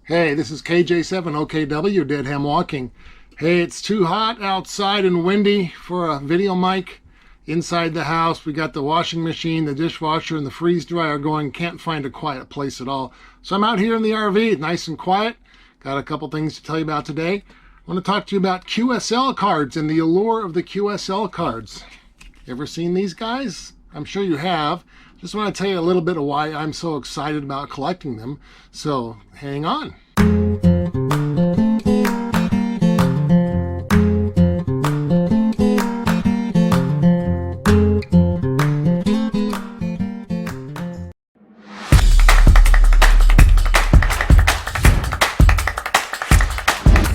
Hey, this is KJ7OKW, Dead Ham Walking. Hey, it's too hot outside and windy for a video mic. Inside the house, we got the washing machine, the dishwasher, and the freeze dryer going. Can't find a quiet place at all. So I'm out here in the RV, nice and quiet. Got a couple things to tell you about today. I want to talk to you about QSL cards and the allure of the QSL cards. Ever seen these guys? I'm sure you have. Just want to tell you a little bit of why I'm so excited about collecting them. So hang on.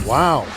Wow.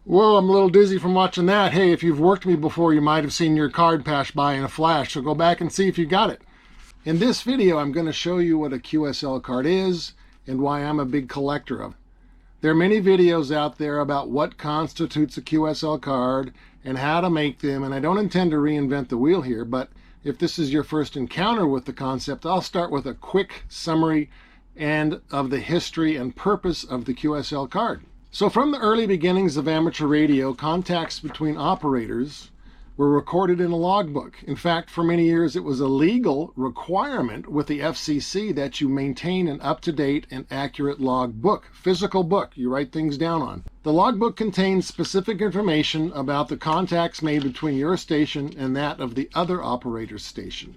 Whoa, I'm a little dizzy from watching that. Hey, if you've worked me before, you might have seen your card pass by in a flash, so go back and see if you got it. In this video, I'm going to show you what a QSL card is and why I'm a big collector of it. There are many videos out there about what constitutes a QSL card and how to make them, and I don't intend to reinvent the wheel here, but if this is your first encounter with the concept, I'll start with a quick summary and of the history and purpose of the QSL card. So from the early beginnings of amateur radio, contacts between operators were recorded in a logbook. In fact, for many years it was a legal requirement with the FCC that you maintain an up-to-date and accurate logbook, physical book you write things down on. The logbook contains specific information about the contacts made between your station and that of the other operator's station.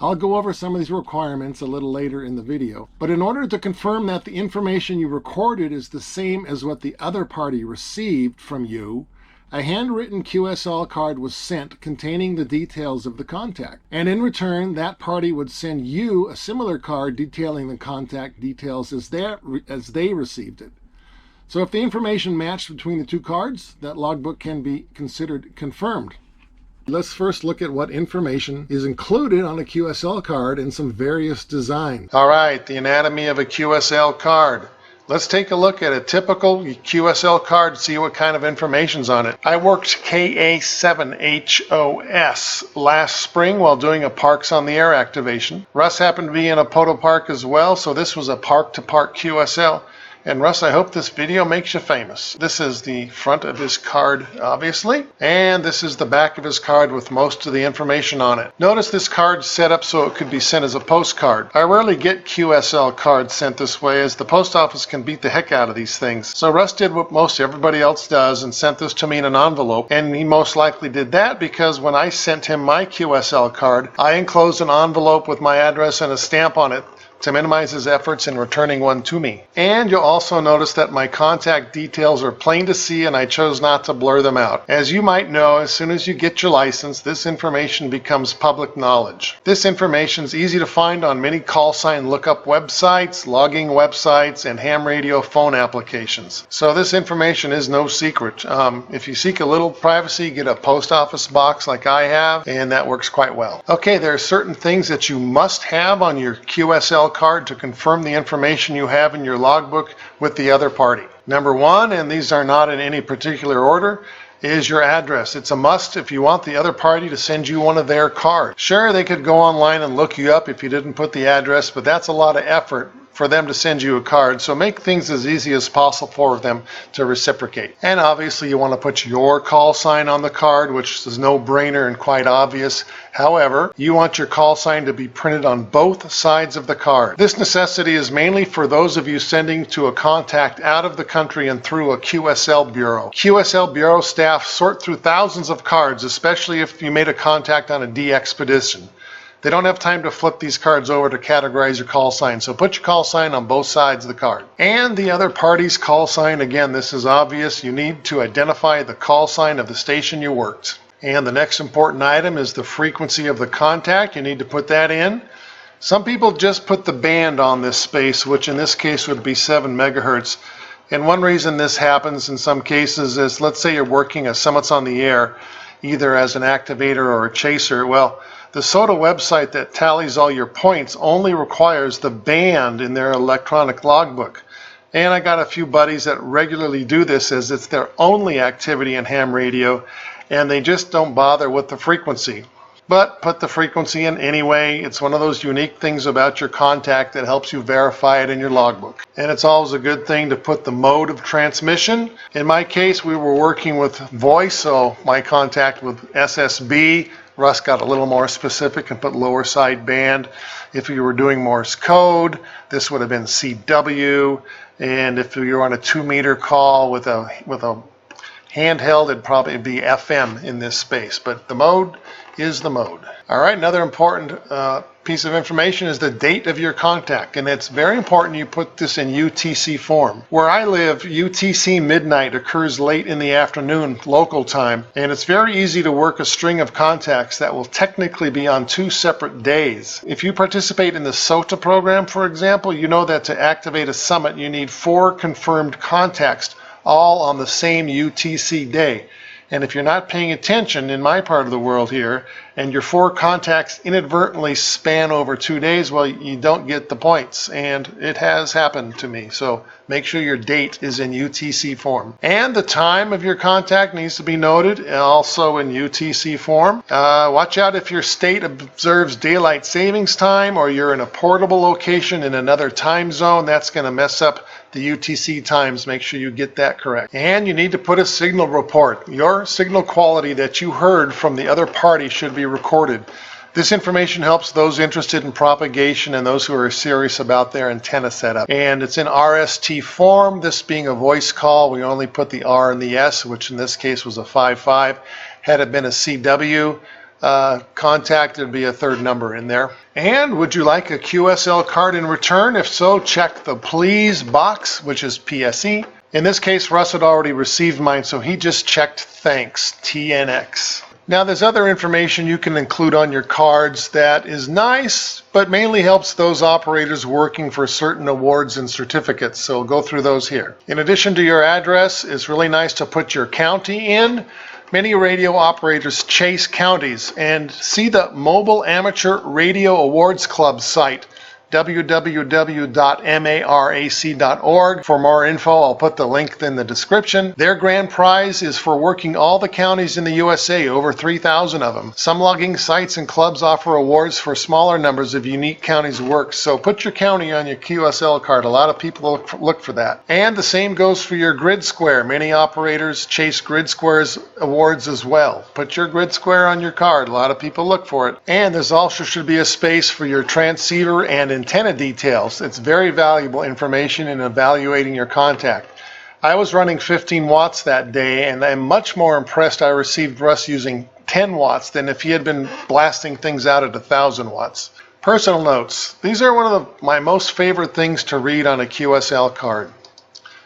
I'll go over some of these requirements a little later in the video, but in order to confirm that the information you recorded is the same as what the other party received from you, a handwritten QSL card was sent containing the details of the contact. And in return, that party would send you a similar card detailing the contact details as they received it. So if the information matched between the two cards, that logbook can be considered confirmed. Let's first look at what information is included on a QSL card and some various designs. All right, the anatomy of a QSL card. Let's take a look at a typical QSL card, see what kind of information's on it. I worked KA7HOS last spring while doing a Parks on the Air activation. Russ happened to be in a Poto Park as well, so this was a park-to-park QSL. And Russ, I hope this video makes you famous. This is the front of his card, obviously, and this is the back of his card with most of the information on it. Notice this card's set up so it could be sent as a postcard. I rarely get QSL cards sent this way, as the post office can beat the heck out of these things. So Russ did what most everybody else does and sent this to me in an envelope, and he most likely did that because when I sent him my QSL card, I enclosed an envelope with my address and a stamp on it to minimize his efforts in returning one to me. And you'll also notice that my contact details are plain to see and I chose not to blur them out. As you might know, as soon as you get your license, this information becomes public knowledge. This information is easy to find on many call sign lookup websites, logging websites, and ham radio phone applications. So this information is no secret. If you seek a little privacy, get a post office box like I have, and that works quite well. Okay, there are certain things that you must have on your QSL card to confirm the information you have in your logbook with the other party. Number one, and these are not in any particular order, is your address. It's a must if you want the other party to send you one of their cards. Sure, they could go online and look you up if you didn't put the address, but that's a lot of effort for them to send you a card, so make things as easy as possible for them to reciprocate. And obviously you want to put your call sign on the card, which is no brainer and quite obvious. However, you want your call sign to be printed on both sides of the card. This necessity is mainly for those of you sending to a contact out of the country and through a QSL bureau. QSL bureau staff sort through thousands of cards, especially if you made a contact on a D expedition. They don't have time to flip these cards over to categorize your call sign, so put your call sign on both sides of the card. And the other party's call sign, again, this is obvious. You need to identify the call sign of the station you worked. And the next important item is the frequency of the contact. You need to put that in. Some people just put the band on this space, which in this case would be 7 megahertz. And one reason this happens in some cases is, let's say you're working a summits on the air, either as an activator or a chaser. Well, the SOTA website that tallies all your points only requires the band in their electronic logbook. And I got a few buddies that regularly do this as it's their only activity in ham radio, and they just don't bother with the frequency. But put the frequency in anyway. It's one of those unique things about your contact that helps you verify it in your logbook. And it's always a good thing to put the mode of transmission. In my case, we were working with voice, so my contact with SSB. Russ got a little more specific and put lower side band. If you were doing Morse code, this would have been CW. And if you were on a 2-meter call with a handheld, it'd probably be FM in this space. But the mode is the mode. All right, another important piece of information is the date of your contact, and it's very important you put this in UTC form. Where I live, UTC midnight occurs late in the afternoon local time, and it's very easy to work a string of contacts that will technically be on 2 separate days. If you participate in the SOTA program, for example, you know that to activate a summit you need 4 confirmed contacts all on the same UTC day. And if you're not paying attention in my part of the world here, and your 4 contacts inadvertently span over 2 days, well, you don't get the points. And it has happened to me. So make sure your date is in UTC form. And the time of your contact needs to be noted, also in UTC form. Watch out if your state observes daylight savings time, or you're in a portable location in another time zone. That's going to mess up the UTC times. Make sure you get that correct. And you need to put a signal report. Your signal quality that you heard from the other party should be recorded. This information helps those interested in propagation and those who are serious about their antenna setup. And it's in RST form. This being a voice call, we only put the R and the S, which in this case was a 5-5. Had it been a CW contact, there'd be a 3rd number in there. And would you like a QSL card in return? If so, check the please box, which is PSE. In this case, Russ had already received mine, so he just checked thanks, TNX. Now there's other information you can include on your cards that is nice, but mainly helps those operators working for certain awards and certificates, so we'll go through those here. In addition to your address, it's really nice to put your county in. Many radio operators chase counties, and see the Mobile Amateur Radio Awards Club site, www.marac.org. For more info, I'll put the link in the description. Their grand prize is for working all the counties in the USA, over 3,000 of them. Some logging sites and clubs offer awards for smaller numbers of unique counties' work, so put your county on your QSL card. A lot of people look for that. And the same goes for your grid square. Many operators chase grid squares awards as well. Put your grid square on your card. A lot of people look for it. And there's also should be a space for your transceiver and antenna details. It's very valuable information in evaluating your contact. I was running 15 watts that day, and I'm much more impressed I received Russ using 10 watts than if he had been blasting things out at 1,000 watts. Personal notes. These are one of my most favorite things to read on a QSL card.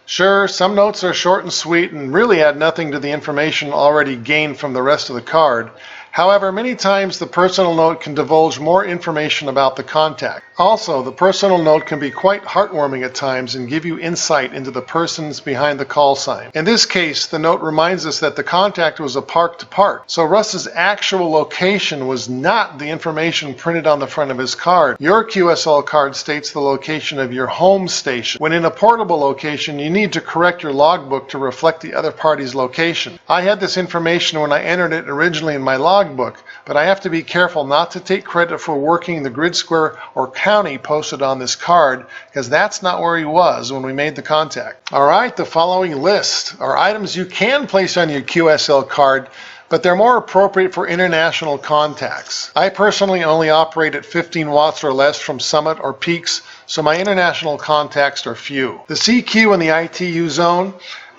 Sure, some notes are short and sweet and really add nothing to the information already gained from the rest of the card. However, many times the personal note can divulge more information about the contact. Also, the personal note can be quite heartwarming at times and give you insight into the persons behind the call sign. In this case, the note reminds us that the contact was a park to park, so Russ's actual location was not the information printed on the front of his card. Your QSL card states the location of your home station. When in a portable location, you need to correct your logbook to reflect the other party's location. I had this information when I entered it originally in my logbook, but I have to be careful not to take credit for working the grid square or county posted on this card, because that's not where he was when we made the contact. Alright, the following list are items you can place on your QSL card, but they're more appropriate for international contacts. I personally only operate at 15 watts or less from Summit or Peaks, so my international contacts are few. The CQ in the ITU zone,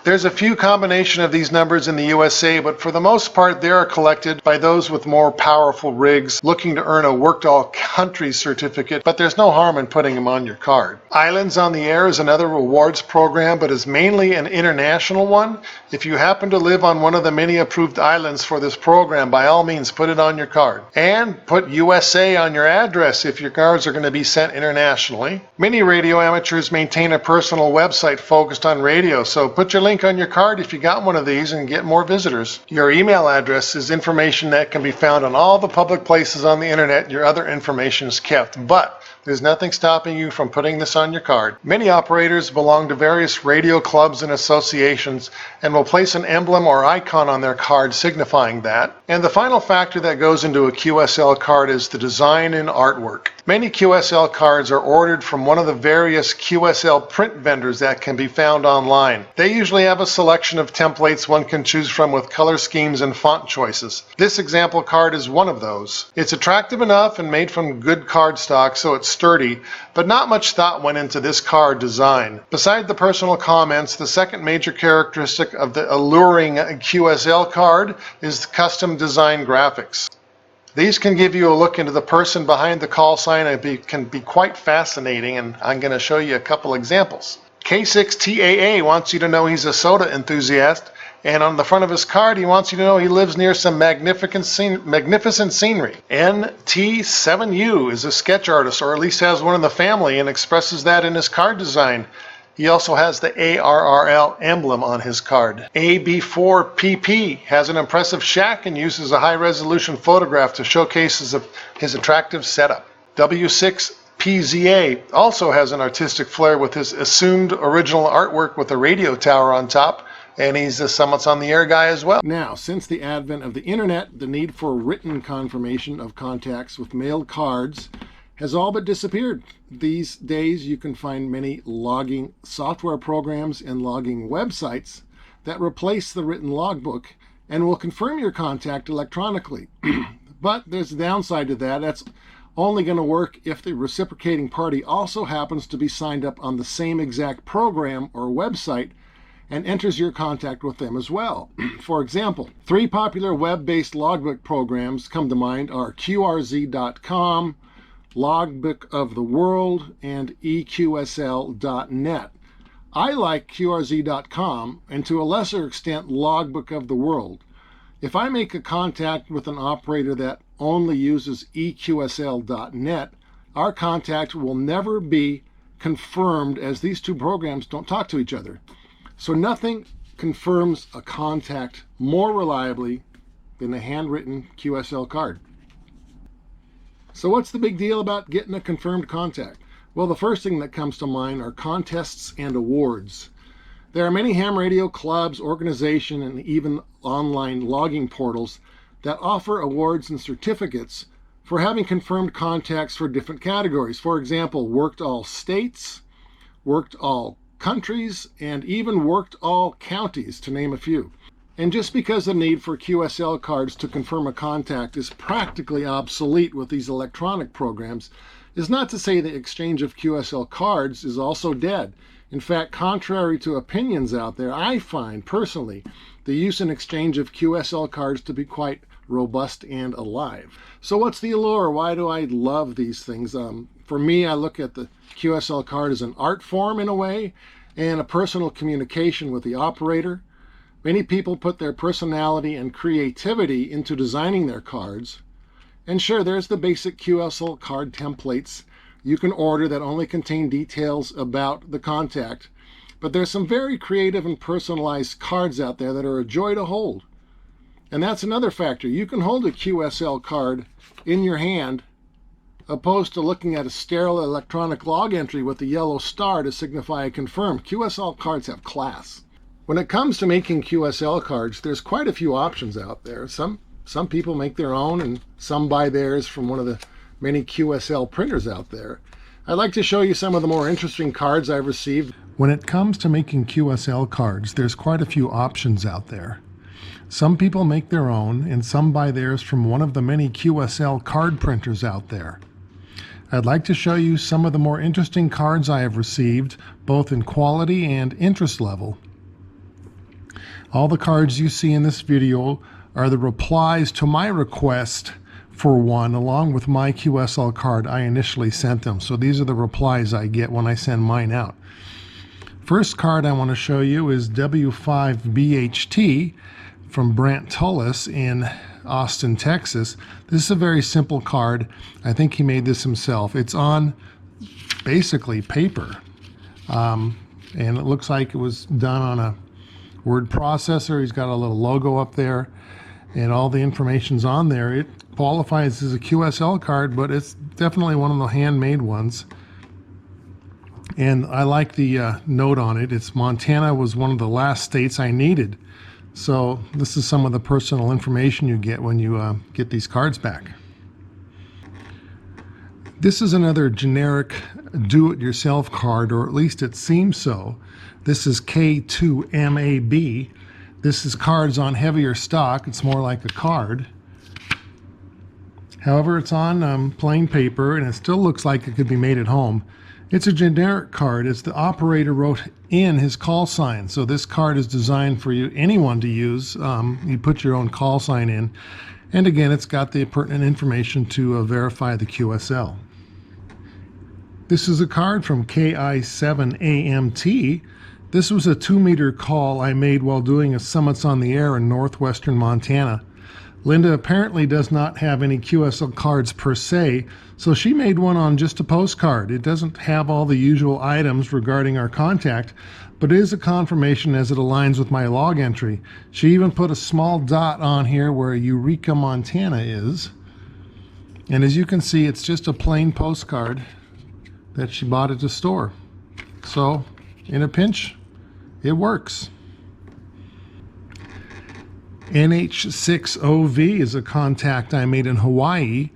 There's a few combination of these numbers in the USA, but for the most part they are collected by those with more powerful rigs looking to earn a worked all country certificate, but there's no harm in putting them on your card. Islands on the Air is another rewards program, but is mainly an international one. If you happen to live on one of the many approved islands for this program, by all means put it on your card. And put USA on your address if your cards are going to be sent internationally. Many radio amateurs maintain a personal website focused on radio, so put your link on your card if you got one of these and get more visitors. Your email address is information that can be found on all the public places on the internet your other information is kept, but there's nothing stopping you from putting this on your card. Many operators belong to various radio clubs and associations and will place an emblem or icon on their card signifying that. And the final factor that goes into a QSL card is the design and artwork. Many QSL cards are ordered from one of the various QSL print vendors that can be found online. They usually have a selection of templates one can choose from with color schemes and font choices. This example card is one of those. It's attractive enough and made from good cardstock, so it's sturdy, but not much thought went into this card design. Beside the personal comments, the second major characteristic of the alluring QSL card is the custom design graphics. These can give you a look into the person behind the call sign and can be quite fascinating, and I'm going to show you a couple examples. K6TAA wants you to know he's a soda enthusiast, and on the front of his card he wants you to know he lives near some magnificent scenery. NT7U is a sketch artist, or at least has one in the family, and expresses that in his card design. He also has the ARRL emblem on his card. AB4PP has an impressive shack and uses a high-resolution photograph to showcase his attractive setup. W6PZA also has an artistic flair with his assumed original artwork with a radio tower on top, and he's a Summits on the Air guy as well. Now, since the advent of the internet, the need for written confirmation of contacts with mailed cards has all but disappeared. These days you can find many logging software programs and logging websites that replace the written logbook and will confirm your contact electronically. But there's a downside to that. That's only going to work if the reciprocating party also happens to be signed up on the same exact program or website and enters your contact with them as well. For example, 3 popular web-based logbook programs come to mind are QRZ.com, Logbook of the World, and EQSL.net. I like QRZ.com and to a lesser extent Logbook of the World. If I make a contact with an operator that only uses EQSL.net, our contact will never be confirmed as these two programs don't talk to each other. So nothing confirms a contact more reliably than a handwritten QSL card. So what's the big deal about getting a confirmed contact? Well, the first thing that comes to mind are contests and awards. There are many ham radio clubs, organizations, and even online logging portals that offer awards and certificates for having confirmed contacts for different categories. For example, worked all states, worked all countries, and even worked all counties, to name a few. And just because the need for QSL cards to confirm a contact is practically obsolete with these electronic programs is not to say the exchange of QSL cards is also dead. In fact, contrary to opinions out there, I find personally the use and exchange of QSL cards to be quite robust and alive. So what's the allure? Why do I love these things? For me, I look at the QSL card as an art form in a way and a personal communication with the operator. Many people put their personality and creativity into designing their cards. And sure, there's the basic QSL card templates you can order that only contain details about the contact. But there's some very creative and personalized cards out there that are a joy to hold. And that's another factor. You can hold a QSL card in your hand opposed to looking at a sterile electronic log entry with a yellow star to signify a confirmed. QSL cards have class. When it comes to making QSL cards, there's quite a few options out there. Some people make their own, and some buy theirs from one of the many QSL printers out there. I'd like to show you some of the more interesting cards I've received. When it comes to making QSL cards, there's quite a few options out there. Some people make their own, and some buy theirs from one of the many QSL card printers out there. I'd like to show you some of the more interesting cards I have received, both in quality and interest level. All the cards you see in this video are the replies to my request for one, along with my QSL card I initially sent them. So these are the replies I get when I send mine out. First card I want to show you is W5BHT from Brant Tullis in Austin, Texas. This is a very simple card. I think he made this himself. It's on basically paper. And it looks like it was done on a word processor. He's got a little logo up there and all the information's on there. It qualifies as a QSL card, but it's definitely one of the handmade ones. And I like the note on it. It's Montana was one of the last states I needed. So this is some of the personal information you get when you get these cards back. This is another generic do-it-yourself card, or at least it seems so. This is K2MAB. This is cards on heavier stock. It's more like a card. However, it's on plain paper, and it still looks like it could be made at home. It's a generic card. It's the operator wrote in his call sign. So this card is designed for anyone to use. You put your own call sign in. And again, it's got the pertinent information to verify the QSL. This is a card from KI7AMT. This was a 2-meter call I made while doing a Summits on the Air in northwestern Montana. Linda apparently does not have any QSL cards per se, so she made one on just a postcard. It doesn't have all the usual items regarding our contact, but it is a confirmation as it aligns with my log entry. She even put a small dot on here where Eureka, Montana is. And as you can see, it's just a plain postcard that she bought at the store. So, in a pinch, it works. NH6OV is a contact I made in Hawaii.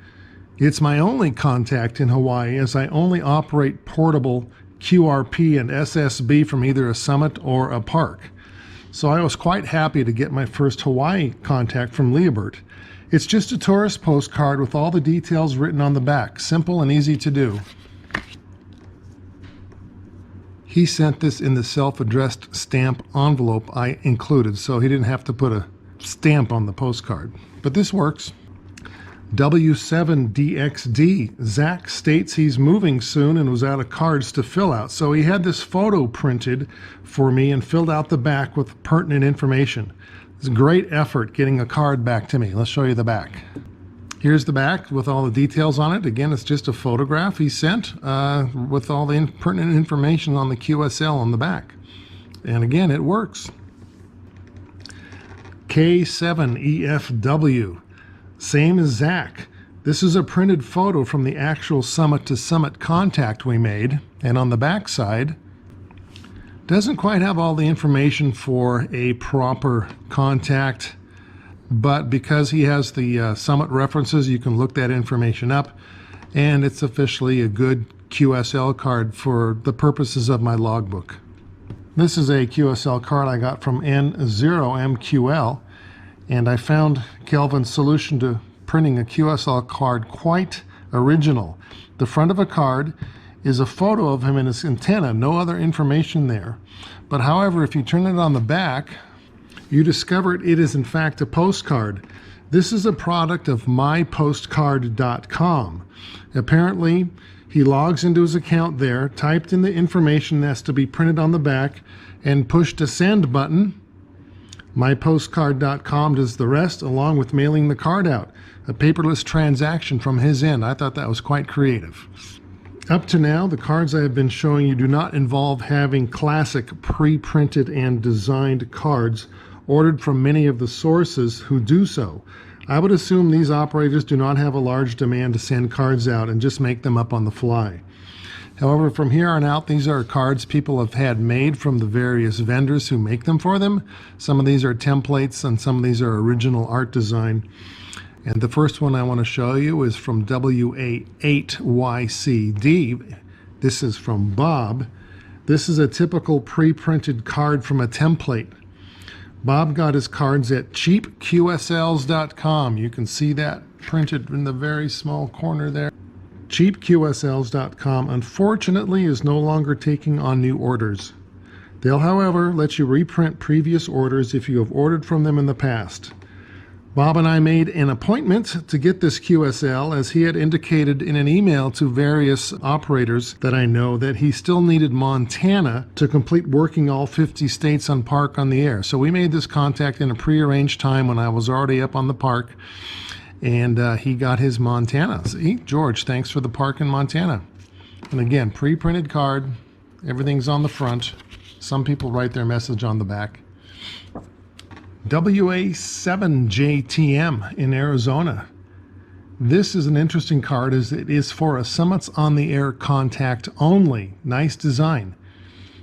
It's my only contact in Hawaii, as I only operate portable QRP and SSB from either a summit or a park. So I was quite happy to get my first Hawaii contact from Liebert. It's just a tourist postcard with all the details written on the back. Simple and easy to do. He sent this in the self-addressed stamp envelope I included, so he didn't have to put a stamp on the postcard. But this works. W7DXD. Zach states he's moving soon and was out of cards to fill out. So he had this photo printed for me and filled out the back with pertinent information. It's a great effort getting a card back to me. Let's show you the back. Here's the back with all the details on it. Again, it's just a photograph he sent with all the pertinent information on the QSL on the back. And again, it works. K7EFW. Same as Zach. This is a printed photo from the actual summit to summit contact we made. And on the back side, doesn't quite have all the information for a proper contact, but because he has the summit references, you can look that information up, and it's officially a good QSL card for the purposes of my logbook. This is a QSL card I got from N0MQL, and I found Kelvin's solution to printing a QSL card quite original. The front of a card is a photo of him and his antenna, no other information there. But however, if you turn it on the back, you discover it is in fact a postcard. This is a product of mypostcard.com. Apparently, he logs into his account there, typed in the information that's to be printed on the back, and pushed a send button. MyPostcard.com does the rest, along with mailing the card out. A paperless transaction from his end. I thought that was quite creative. Up to now, the cards I have been showing you do not involve having classic pre-printed and designed cards ordered from many of the sources who do so. I would assume these operators do not have a large demand to send cards out and just make them up on the fly. However, from here on out, these are cards people have had made from the various vendors who make them for them. Some of these are templates and some of these are original art design. And the first one I want to show you is from WA8YCD. This is from Bob. This is a typical pre-printed card from a template. Bob got his cards at cheapqsls.com. You can see that printed in the very small corner there. Cheapqsls.com unfortunately is no longer taking on new orders. They'll, however, let you reprint previous orders if you have ordered from them in the past. Bob and I made an appointment to get this QSL, as he had indicated in an email to various operators that I know that he still needed Montana to complete working all 50 states on Park on the Air. So we made this contact in a prearranged time when I was already up on the Park, and he got his Montana. See, George, thanks for the Park in Montana. And again, pre-printed card, everything's on the front. Some people write their message on the back. WA7JTM in Arizona. This is an interesting card as it is for a Summits on the Air contact only. Nice design.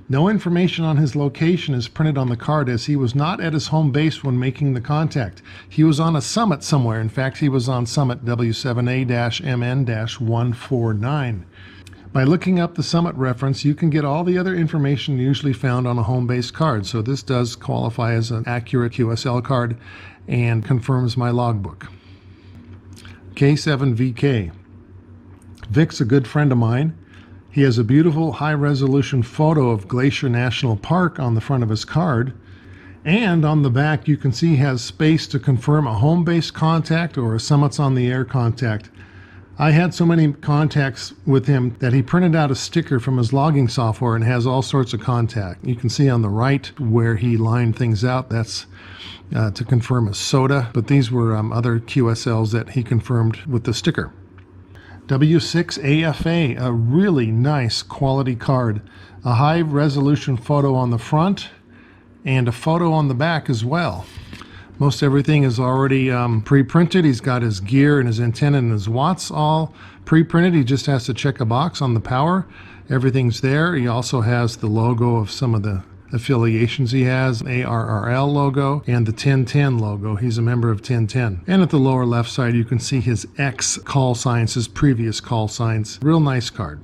No information on his location is printed on the card, as he was not at his home base when making the contact. He was on a summit somewhere. In fact, he was on Summit W7A-MN-149. By looking up the Summit reference, you can get all the other information usually found on a home-based card. So this does qualify as an accurate QSL card and confirms my logbook. K7VK. Vic's a good friend of mine. He has a beautiful high-resolution photo of Glacier National Park on the front of his card. And on the back, you can see he has space to confirm a home-based contact or a Summits on the Air contact. I had so many contacts with him that he printed out a sticker from his logging software and has all sorts of contact. You can see on the right where he lined things out. That's to confirm a soda, but these were other QSLs that he confirmed with the sticker. W6AFA, a really nice quality card. A high resolution photo on the front and a photo on the back as well. Most everything is already pre-printed. He's got his gear and his antenna and his watts all pre-printed. He just has to check a box on the power. Everything's there. He also has the logo of some of the affiliations he has, ARRL logo and the 1010 logo. He's a member of 1010. And at the lower left side, you can see his X call signs, his previous call signs. Real nice card.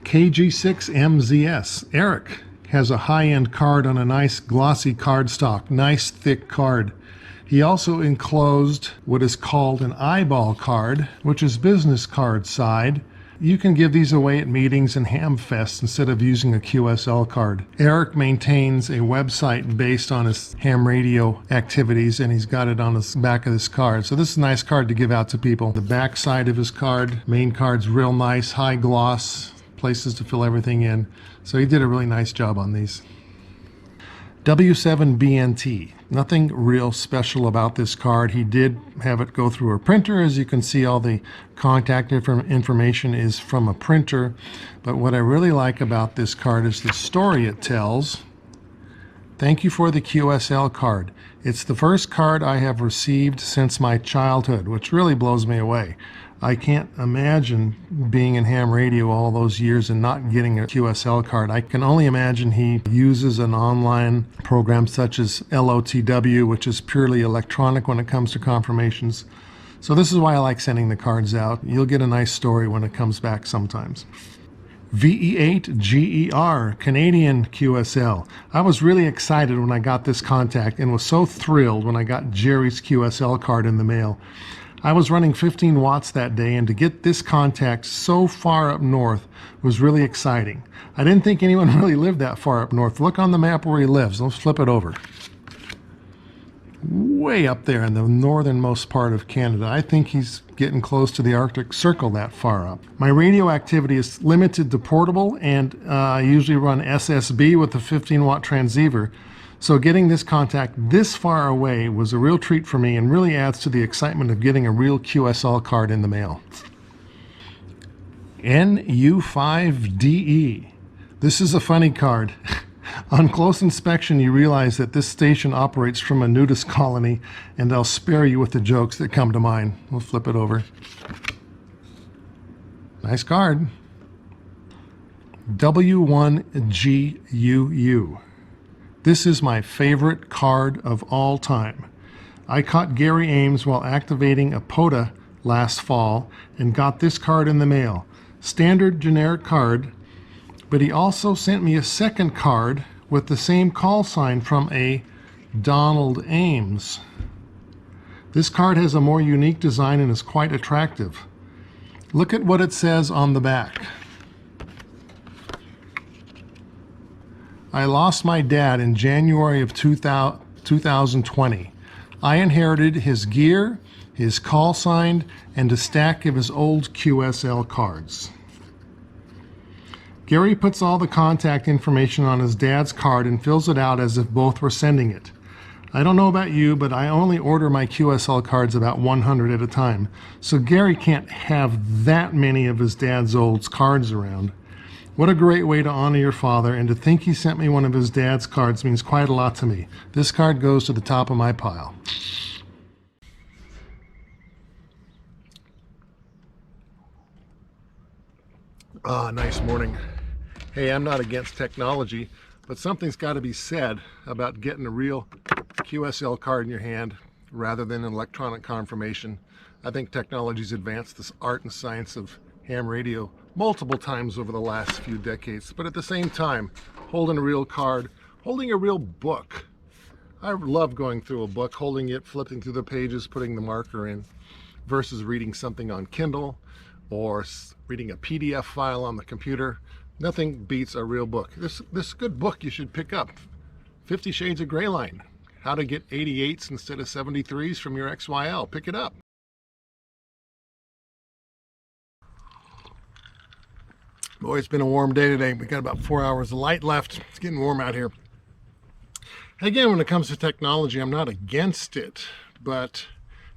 KG6MZS. Eric has a high-end card on a nice glossy cardstock, nice thick card. He also enclosed what is called an eyeball card, which is business card side. You can give these away at meetings and ham fests instead of using a QSL card. Eric maintains a website based on his ham radio activities, and he's got it on the back of this card. So this is a nice card to give out to people. The back side of his card, main card's real nice, high gloss, places to fill everything in. So he did a really nice job on these. W7BNT. Nothing real special about this card. He did have it go through a printer. As you can see, all the contact information is from a printer. But what I really like about this card is the story it tells. Thank you for the QSL card. It's the first card I have received since my childhood, which really blows me away. I can't imagine being in ham radio all those years and not getting a QSL card. I can only imagine he uses an online program such as LOTW, which is purely electronic when it comes to confirmations. So this is why I like sending the cards out. You'll get a nice story when it comes back sometimes. VE8GER, Canadian QSL. I was really excited when I got this contact and was so thrilled when I got Jerry's QSL card in the mail. I was running 15 watts that day, and to get this contact so far up north was really exciting. I didn't think anyone really lived that far up north. Look on the map where he lives. Let's flip it over. Way up there in the northernmost part of Canada. I think he's getting close to the Arctic Circle that far up. My radio activity is limited to portable, and I usually run SSB with a 15-watt transceiver. So getting this contact this far away was a real treat for me and really adds to the excitement of getting a real QSL card in the mail. NU5DE. This is a funny card. On close inspection, you realize that this station operates from a nudist colony, and I'll spare you with the jokes that come to mind. We'll flip it over. Nice card. W1GUU. This is my favorite card of all time. I caught Gary Ames while activating a POTA last fall and got this card in the mail. Standard generic card, but he also sent me a second card with the same call sign from a Donald Ames. This card has a more unique design and is quite attractive. Look at what it says on the back. I lost my dad in January of 2020. I inherited his gear, his call sign, and a stack of his old QSL cards. Gary puts all the contact information on his dad's card and fills it out as if both were sending it. I don't know about you, but I only order my QSL cards about 100 at a time, so Gary can't have that many of his dad's old cards around. What a great way to honor your father, and to think he sent me one of his dad's cards means quite a lot to me. This card goes to the top of my pile. Nice morning. Hey, I'm not against technology, but something's got to be said about getting a real QSL card in your hand rather than an electronic confirmation. I think technology's advanced this art and science of ham radio multiple times over the last few decades, but at the same time, holding a real card, holding a real book. I love going through a book, holding it, flipping through the pages, putting the marker in, versus reading something on Kindle or reading a PDF file on the computer. Nothing beats a real book. This good book you should pick up. 50 Shades of Grey line. How to get 88s instead of 73s from your XYL. Pick it up. Boy, it's been a warm day today. We got about 4 hours of light left. It's getting warm out here. Again, when it comes to technology, I'm not against it, but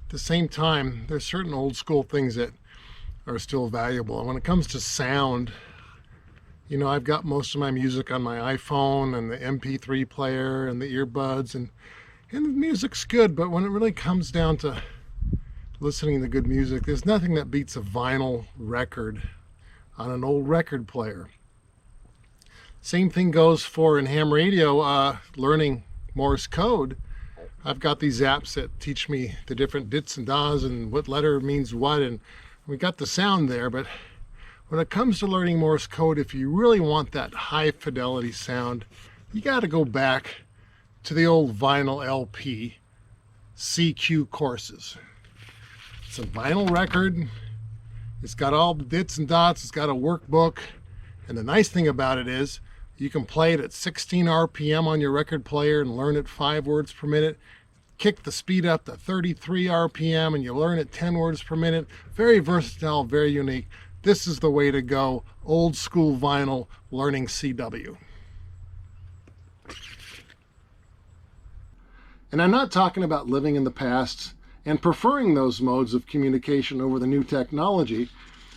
at the same time, there's certain old school things that are still valuable. And when it comes to sound, you know, I've got most of my music on my iPhone and the MP3 player and the earbuds, and the music's good, but when it really comes down to listening to good music, there's nothing that beats a vinyl record on an old record player. Same thing goes for in ham radio, learning Morse code. I've got these apps that teach me the different dits and das and what letter means what, and we got the sound there, but when it comes to learning Morse code, if you really want that high fidelity sound, you got to go back to the old vinyl LP CQ courses. It's a vinyl record. It's got all the dits and dots. It's got a workbook. And the nice thing about it is you can play it at 16 RPM on your record player and learn it 5 words per minute. Kick the speed up to 33 RPM and you learn it 10 words per minute. Very versatile, very unique. This is the way to go. Old school vinyl learning CW. And I'm not talking about living in the past and preferring those modes of communication over the new technology.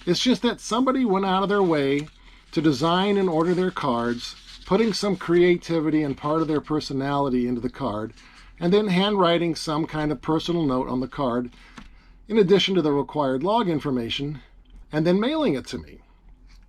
It's just that somebody went out of their way to design and order their cards, putting some creativity and part of their personality into the card, and then handwriting some kind of personal note on the card, in addition to the required log information, and then mailing it to me.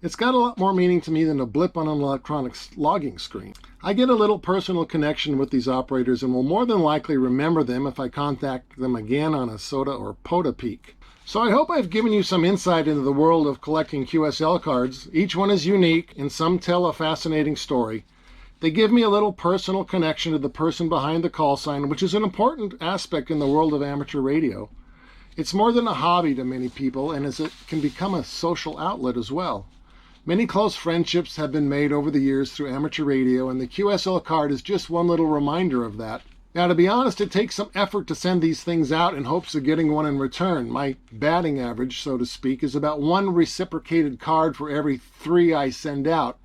It's got a lot more meaning to me than a blip on an electronic logging screen. I get a little personal connection with these operators and will more than likely remember them if I contact them again on a SOTA or POTA peak. So I hope I've given you some insight into the world of collecting QSL cards. Each one is unique and some tell a fascinating story. They give me a little personal connection to the person behind the call sign, which is an important aspect in the world of amateur radio. It's more than a hobby to many people, and as it can become a social outlet as well. Many close friendships have been made over the years through amateur radio, and the QSL card is just one little reminder of that. Now, to be honest, it takes some effort to send these things out in hopes of getting one in return. My batting average, so to speak, is about 1 reciprocated card for every 3 I send out.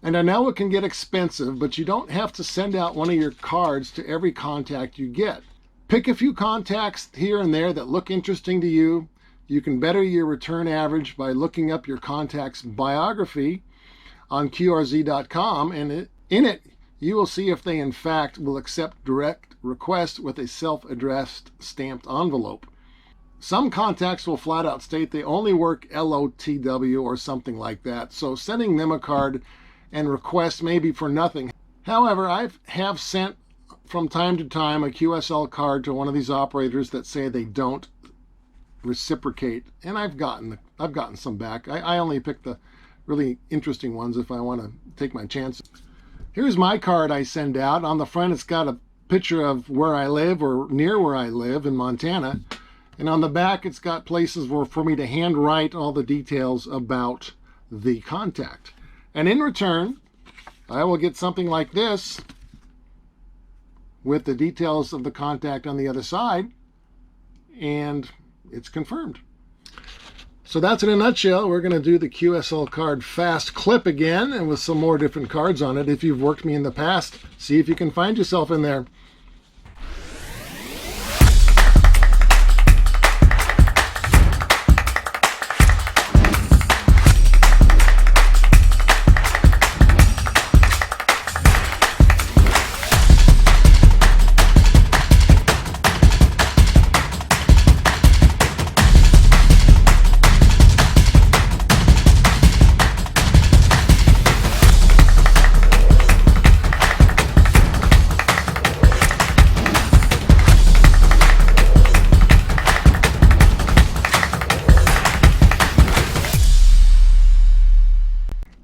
And I know it can get expensive, but you don't have to send out one of your cards to every contact you get. Pick a few contacts here and there that look interesting to you. You can better your return average by looking up your contact's biography on QRZ.com, and in it you will see if they in fact will accept direct requests with a self-addressed stamped envelope. Some contacts will flat out state they only work LOTW or something like that, so sending them a card and request may be for nothing. However, I have sent from time to time a QSL card to one of these operators that say they don't reciprocate, and I've gotten some back. I only pick the really interesting ones if I want to take my chances. Here's my card I send out. On the front it's got a picture of where I live or near where I live in Montana, and on the back it's got places for me to handwrite all the details about the contact. And in return, I will get something like this with the details of the contact on the other side, and it's confirmed. So that's in a nutshell. We're going to do the QSL card fast clip again, and with some more different cards on it. If you've worked me in the past, see if you can find yourself in there.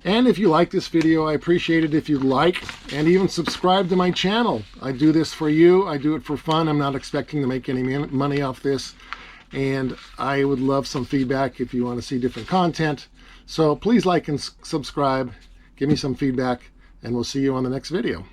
And if you like this video, I appreciate it if you like and even subscribe to my channel. I do this for you. I do it for fun. I'm not expecting to make any money off this. And I would love some feedback if you want to see different content. So please like and subscribe. Give me some feedback, and we'll see you on the next video.